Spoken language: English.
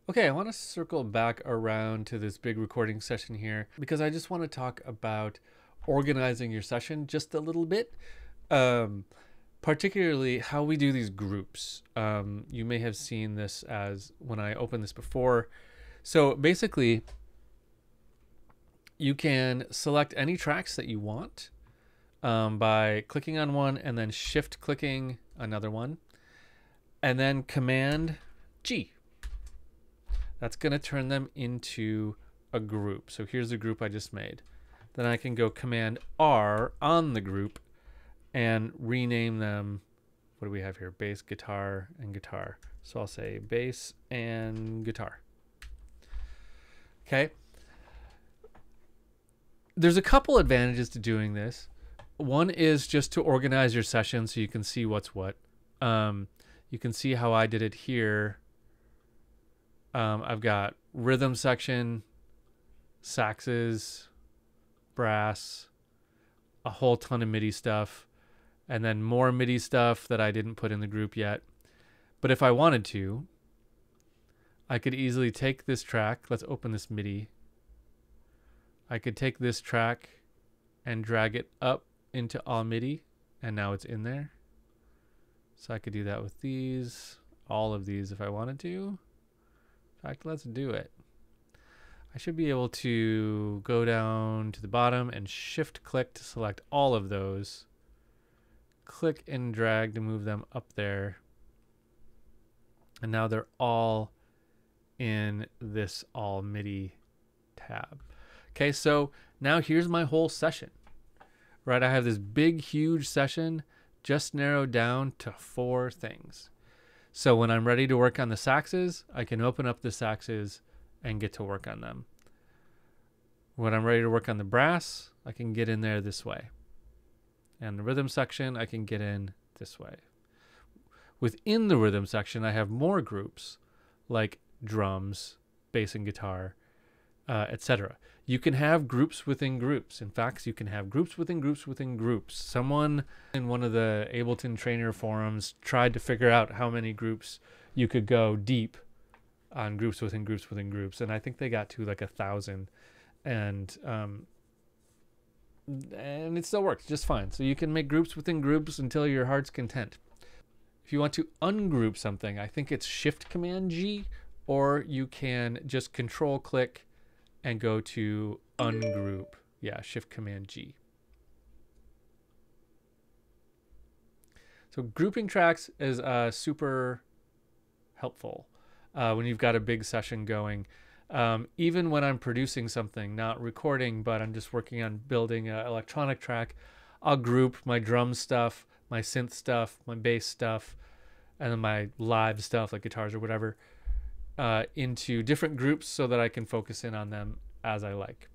Okay, I want to circle back around to this big recording session here because I just want to talk about organizing your session just a little bit, um, particularly how we do these groups. You may have seen this as when I opened this before. So basically, you can select any tracks that you want by clicking on one and then shift clicking another one, and then Command G. That's going to turn them into a group. So here's the group I just made. Then I can go Command R on the group and rename them. What do we have here? Bass, guitar, and guitar. So I'll say bass and guitar. Okay. There's a couple advantages to doing this. One is just to organize your session so you can see what's what. You can see how I did it here. I've got rhythm section, saxes, brass, a whole ton of MIDI stuff, and then more MIDI stuff that I didn't put in the group yet. But if I wanted to, I could easily take this track. Let's open this MIDI. I could take this track and drag it up into all MIDI, and now it's in there. So I could do that with these, all of these if I wanted to. In fact, let's do it. I should be able to go down to the bottom and shift click to select all of those. Click and drag to move them up there. And now they're all in this all MIDI tab. Okay, so now here's my whole session. Right, I have this big, huge session just narrowed down to 4 things. So when I'm ready to work on the saxes, I can open up the saxes and get to work on them. When I'm ready to work on the brass, I can get in there this way. And the rhythm section, I can get in this way. Within the rhythm section, I have more groups like drums, bass and guitar, etc. You can have groups within groups. In fact, you can have groups within groups within groups. Someone in one of the Ableton trainer forums tried to figure out how many groups you could go deep on groups within groups within groups, and I think they got to like 1,000, and it still works just fine. So you can make groups within groups until your heart's content. If you want to ungroup something, I think it's Shift Command G, or you can just Control click and go to ungroup. Yeah, Shift Command G. So grouping tracks is super helpful when you've got a big session going. Even when I'm producing something, not recording, but I'm just working on building an electronic track, I'll group my drum stuff, my synth stuff, my bass stuff, and then my live stuff like guitars or whatever, into different groups so that I can focus in on them as I like.